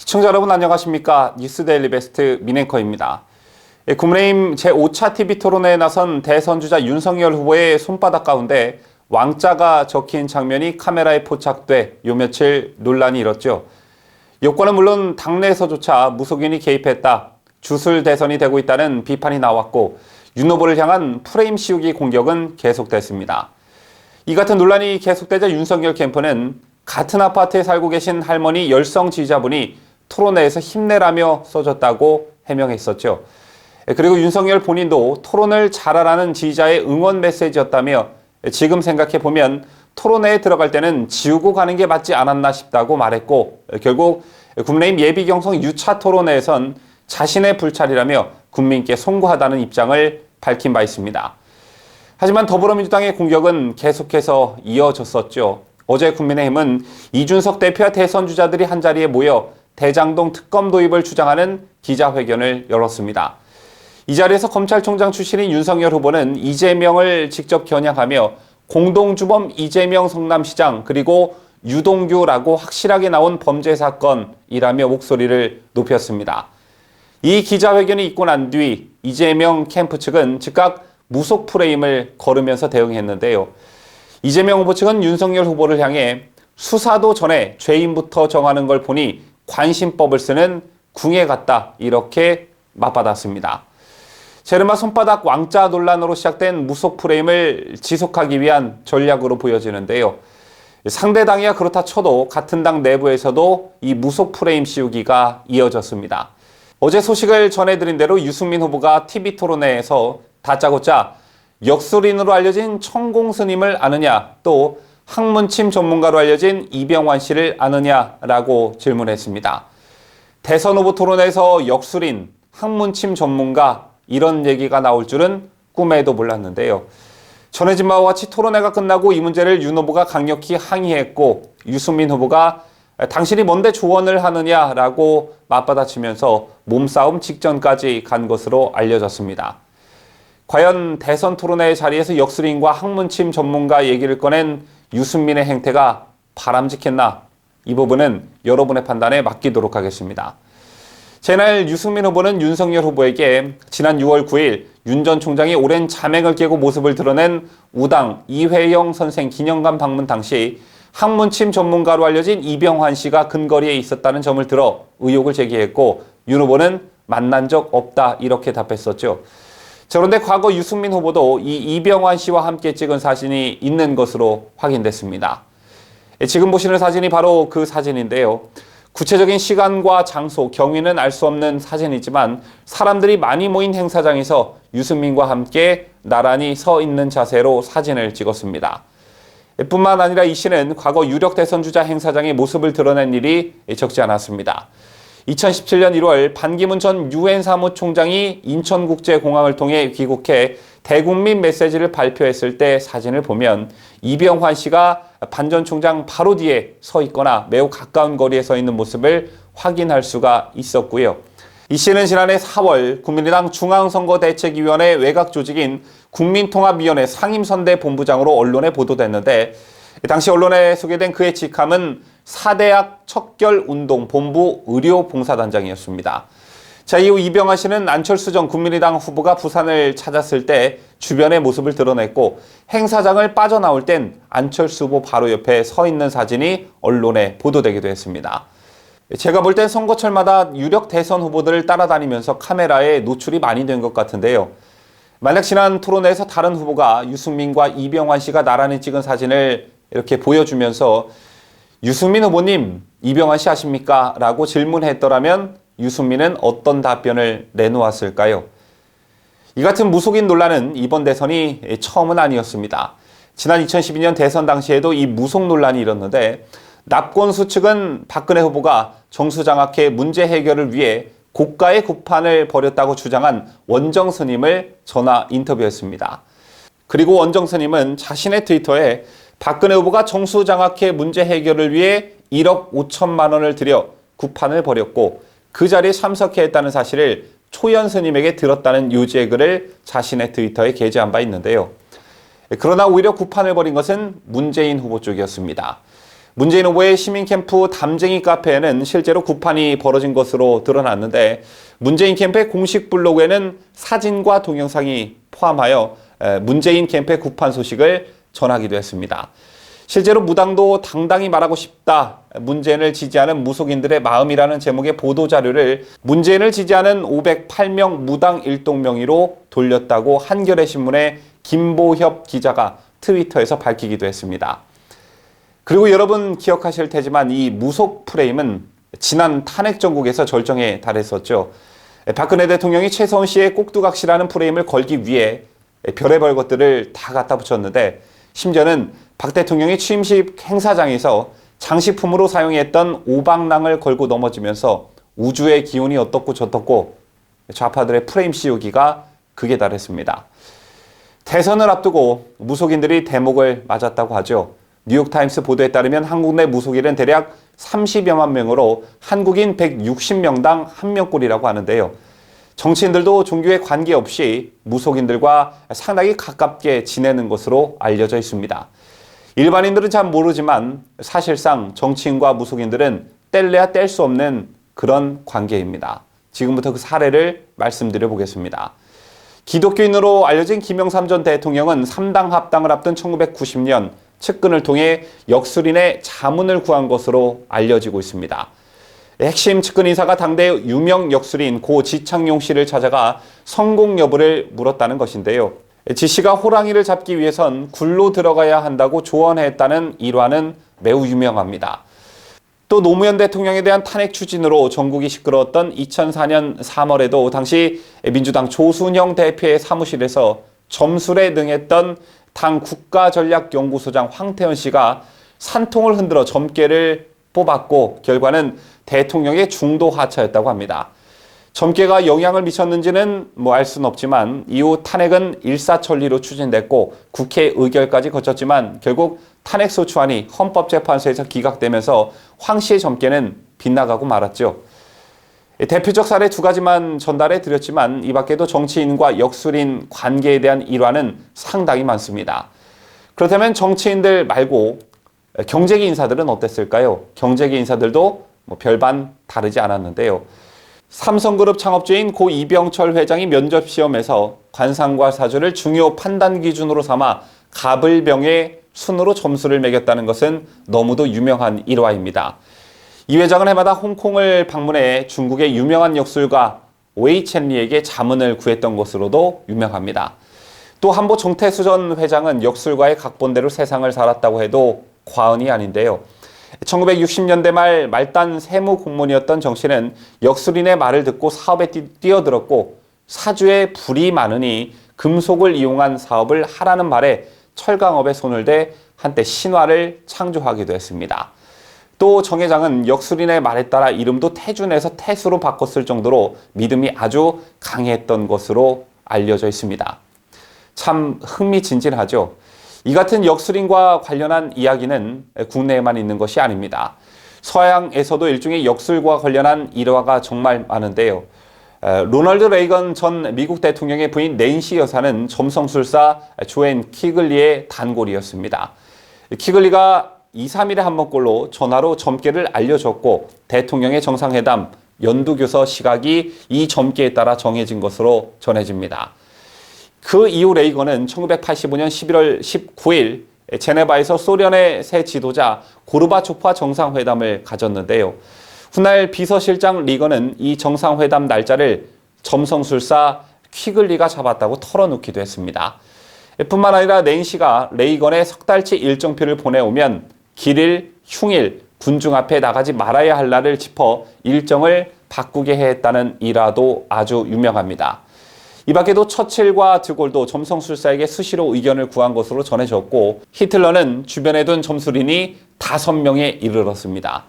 시청자 여러분 안녕하십니까? 뉴스데일리 베스트 민앵커입니다. 국민의힘 제5차 TV토론회에 나선 대선주자 윤석열 후보의 손바닥 가운데 왕자가 적힌 장면이 카메라에 포착돼 요 며칠 논란이 일었죠. 여권은 물론 당내에서조차 무속인이 개입했다, 주술 대선이 되고 있다는 비판이 나왔고 윤 후보를 향한 프레임 씌우기 공격은 계속됐습니다. 이 같은 논란이 계속되자 윤석열 캠프는 같은 아파트에 살고 계신 할머니 열성 지지자분이 토론회에서 힘내라며 써줬다고 해명했었죠. 그리고 윤석열 본인도 토론을 잘하라는 지지자의 응원 메시지였다며 지금 생각해보면 토론회에 들어갈 때는 지우고 가는 게 맞지 않았나 싶다고 말했고, 결국 국민의힘 예비경선 6차 토론회에선 자신의 불찰이라며 국민께 송구하다는 입장을 밝힌 바 있습니다. 하지만 더불어민주당의 공격은 계속해서 이어졌었죠. 어제 국민의힘은 이준석 대표와 대선 주자들이 한자리에 모여 대장동 특검 도입을 주장하는 기자회견을 열었습니다. 이 자리에서 검찰총장 출신인 윤석열 후보는 이재명을 직접 겨냥하며 공동주범 이재명 성남시장 그리고 유동규라고 확실하게 나온 범죄 사건이라며 목소리를 높였습니다. 이 기자회견이 있고 난 뒤 이재명 캠프 측은 즉각 무속 프레임을 걸으면서 대응했는데요. 이재명 후보 측은 윤석열 후보를 향해 수사도 전에 죄인부터 정하는 걸 보니 관심법을 쓰는 궁예 같다, 이렇게 맞받았습니다. 이른바 손바닥 왕자 논란으로 시작된 무속 프레임을 지속하기 위한 전략으로 보여지는데요. 상대 당이야 그렇다 쳐도 같은 당 내부에서도 이 무속 프레임 씌우기가 이어졌습니다. 어제 소식을 전해드린 대로 유승민 후보가 TV토론회에서 다짜고짜 역술인으로 알려진 천공 스님을 아느냐, 또 학문침 전문가로 알려진 이병환 씨를 아느냐라고 질문했습니다. 대선 후보 토론에서 역술인, 학문침 전문가 이런 얘기가 나올 줄은 꿈에도 몰랐는데요. 전해진 바와 같이 토론회가 끝나고 이 문제를 윤 후보가 강력히 항의했고 유승민 후보가 당신이 뭔데 조언을 하느냐라고 맞받아치면서 몸싸움 직전까지 간 것으로 알려졌습니다. 과연 대선 토론회 자리에서 역술인과 학문침 전문가 얘기를 꺼낸 유승민의 행태가 바람직했나? 이 부분은 여러분의 판단에 맡기도록 하겠습니다. 제날 유승민 후보는 윤석열 후보에게 지난 6월 9일 윤 전 총장이 오랜 잠행을 깨고 모습을 드러낸 우당 이회영 선생 기념관 방문 당시 학문침 전문가로 알려진 이병환 씨가 근거리에 있었다는 점을 들어 의혹을 제기했고 윤 후보는 만난 적 없다, 이렇게 답했었죠. 그런데 과거 유승민 후보도 이 이병환 씨와 함께 찍은 사진이 있는 것으로 확인됐습니다. 지금 보시는 사진이 바로 그 사진인데요. 구체적인 시간과 장소, 경위는 알 수 없는 사진이지만 사람들이 많이 모인 행사장에서 유승민과 함께 나란히 서 있는 자세로 사진을 찍었습니다. 뿐만 아니라 이 씨는 과거 유력 대선 주자 행사장의 모습을 드러낸 일이 적지 않았습니다. 2017년 1월 반기문 전 유엔 사무총장이 인천국제공항을 통해 귀국해 대국민 메시지를 발표했을 때 사진을 보면 이병환 씨가 반 전 총장 바로 뒤에 서 있거나 매우 가까운 거리에 서 있는 모습을 확인할 수가 있었고요. 이 씨는 지난해 4월 국민의당 중앙선거대책위원회 외곽 조직인 국민통합위원회 상임선대 본부장으로 언론에 보도됐는데, 당시 언론에 소개된 그의 직함은 사대학 척결운동 본부 의료봉사단장이었습니다. 자, 이후 이병환 씨는 안철수 전 국민의당 후보가 부산을 찾았을 때 주변의 모습을 드러냈고 행사장을 빠져나올 땐 안철수 후보 바로 옆에 서 있는 사진이 언론에 보도되기도 했습니다. 제가 볼 땐 선거철마다 유력 대선 후보들을 따라다니면서 카메라에 노출이 많이 된 것 같은데요. 만약 지난 토론회에서 다른 후보가 유승민과 이병환 씨가 나란히 찍은 사진을 이렇게 보여주면서 유승민 후보님, 이병환 씨 아십니까? 라고 질문했더라면 유승민은 어떤 답변을 내놓았을까요? 이 같은 무속인 논란은 이번 대선이 처음은 아니었습니다. 지난 2012년 대선 당시에도 이 무속 논란이 일었는데 납권수 측은 박근혜 후보가 정수장학회 문제 해결을 위해 고가의 구판을 벌였다고 주장한 원정 스님을 전화 인터뷰했습니다. 그리고 원정 스님은 자신의 트위터에 박근혜 후보가 정수장학회 문제 해결을 위해 1억 5천만 원을 들여 구판을 벌였고 그 자리에 참석해 했다는 사실을 초연 스님에게 들었다는 요지의 글을 자신의 트위터에 게재한 바 있는데요. 그러나 오히려 구판을 벌인 것은 문재인 후보 쪽이었습니다. 문재인 후보의 시민캠프 담쟁이 카페에는 실제로 구판이 벌어진 것으로 드러났는데 문재인 캠프의 공식 블로그에는 사진과 동영상이 포함하여 문재인 캠프의 구판 소식을 전하기도 했습니다. 실제로 무당도 당당히 말하고 싶다. 문재인을 지지하는 무속인들의 마음이라는 제목의 보도자료를 문재인을 지지하는 508명 무당 일동명의로 돌렸다고 한겨레 신문의 김보협 기자가 트위터에서 밝히기도 했습니다. 그리고 여러분 기억하실 테지만 이 무속 프레임은 지난 탄핵 정국에서 절정에 달했었죠. 박근혜 대통령이 최서원 씨의 꼭두각시라는 프레임을 걸기 위해 별의별 것들을 다 갖다 붙였는데 심지어는 박 대통령이 취임식 행사장에서 장식품으로 사용했던 오방랑을 걸고 넘어지면서 우주의 기운이 어떻고 저떻고 좌파들의 프레임 씌우기가 극에 달했습니다. 대선을 앞두고 무속인들이 대목을 맞았다고 하죠. 뉴욕타임스 보도에 따르면 한국 내 무속인은 대략 30여만 명으로 한국인 160명당 1명꼴이라고 하는데요. 정치인들도 종교에 관계없이 무속인들과 상당히 가깝게 지내는 것으로 알려져 있습니다. 일반인들은 잘 모르지만 사실상 정치인과 무속인들은 뗄래야 뗄 수 없는 그런 관계입니다. 지금부터 그 사례를 말씀드려 보겠습니다. 기독교인으로 알려진 김영삼 전 대통령은 3당 합당을 앞둔 1990년 측근을 통해 역술인의 자문을 구한 것으로 알려지고 있습니다. 핵심 측근 인사가 당대 유명 역술인 고 지창용 씨를 찾아가 성공 여부를 물었다는 것인데요. 지 씨가 호랑이를 잡기 위해선 굴로 들어가야 한다고 조언했다는 일화는 매우 유명합니다. 또 노무현 대통령에 대한 탄핵 추진으로 전국이 시끄러웠던 2004년 3월에도 당시 민주당 조순영 대표의 사무실에서 점술에 능했던 당 국가전략연구소장 황태현 씨가 산통을 흔들어 점괘를 뽑았고 결과는 대통령의 중도 하차였다고 합니다. 점괘가 영향을 미쳤는지는 알 수는 없지만 이후 탄핵은 일사천리로 추진됐고 국회 의결까지 거쳤지만 결국 탄핵소추안이 헌법재판소에서 기각되면서 황 씨의 점괘는 빗나가고 말았죠. 대표적 사례 두 가지만 전달해 드렸지만 이 밖에도 정치인과 역술인 관계에 대한 일화는 상당히 많습니다. 그렇다면 정치인들 말고 경제계 인사들은 어땠을까요? 경제계 인사들도 별반 다르지 않았는데요. 삼성그룹 창업주인 고 이병철 회장이 면접시험에서 관상과 사주를 중요 판단 기준으로 삼아 가불병의 순으로 점수를 매겼다는 것은 너무도 유명한 일화입니다. 이 회장은 해마다 홍콩을 방문해 중국의 유명한 역술가 웨이 첸리에게 자문을 구했던 것으로도 유명합니다. 또 한보 정태수 전 회장은 역술가의 각본대로 세상을 살았다고 해도 과언이 아닌데요. 1960년대 말 말단 세무 공무원이었던 정 씨는 역술인의 말을 듣고 사업에 뛰어들었고 사주에 불이 많으니 금속을 이용한 사업을 하라는 말에 철강업에 손을 대 한때 신화를 창조하기도 했습니다. 또 정 회장은 역술인의 말에 따라 이름도 태준에서 태수로 바꿨을 정도로 믿음이 아주 강했던 것으로 알려져 있습니다. 참 흥미진진하죠. 이 같은 역술인과 관련한 이야기는 국내에만 있는 것이 아닙니다. 서양에서도 일종의 역술과 관련한 일화가 정말 많은데요. 로널드 레이건 전 미국 대통령의 부인 낸시 여사는 점성술사 조앤 키글리의 단골이었습니다. 키글리가 2, 3일에 한 번꼴로 전화로 점괘를 알려줬고 대통령의 정상회담, 연두교서 시각이 이 점괘에 따라 정해진 것으로 전해집니다. 그 이후 레이건은 1985년 11월 19일 제네바에서 소련의 새 지도자 고르바초프와 정상회담을 가졌는데요. 훗날 비서실장 리건은 이 정상회담 날짜를 점성술사 퀴글리가 잡았다고 털어놓기도 했습니다. 뿐만 아니라 낸시가 레이건의 석 달치 일정표를 보내오면 길일, 흉일, 군중 앞에 나가지 말아야 할 날을 짚어 일정을 바꾸게 했다는 일화도 아주 유명합니다. 이 밖에도 처칠과 드골도 점성술사에게 수시로 의견을 구한 것으로 전해졌고 히틀러는 주변에 둔 점술인이 5명에 이르렀습니다.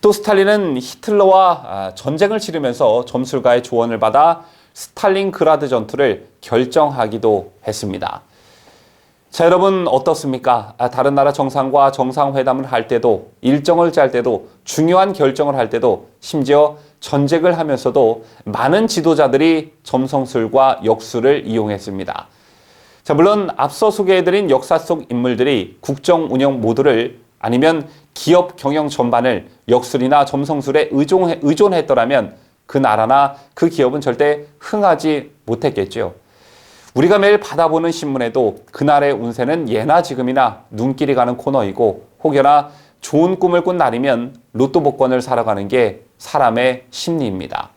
또 스탈린은 히틀러와 전쟁을 치르면서 점술가의 조언을 받아 스탈린그라드 전투를 결정하기도 했습니다. 자, 여러분 어떻습니까? 다른 나라 정상과 정상회담을 할 때도 일정을 짤 때도 중요한 결정을 할 때도 심지어 전쟁을 하면서도 많은 지도자들이 점성술과 역술을 이용했습니다. 자, 물론 앞서 소개해드린 역사 속 인물들이 국정 운영 모두를 아니면 기업 경영 전반을 역술이나 점성술에 의존했더라면 그 나라나 그 기업은 절대 흥하지 못했겠죠. 우리가 매일 받아보는 신문에도 그날의 운세는 예나 지금이나 눈길이 가는 코너이고, 혹여나 좋은 꿈을 꾼 날이면 로또 복권을 사러 가는 게 사람의 심리입니다.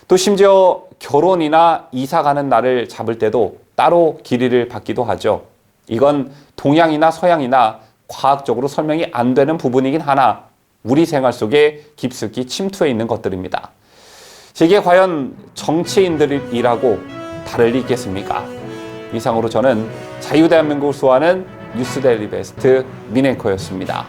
또 심지어 결혼이나 이사 가는 날을 잡을 때도 따로 길이를 받기도 하죠. 이건 동양이나 서양이나 과학적으로 설명이 안 되는 부분이긴 하나 우리 생활 속에 깊숙이 침투해 있는 것들입니다. 이게 과연 정치인들이라고 다를 리 있겠습니까? 이상으로 저는 자유대한민국을 수호하는 뉴스데일리 베스트 민앵커였습니다.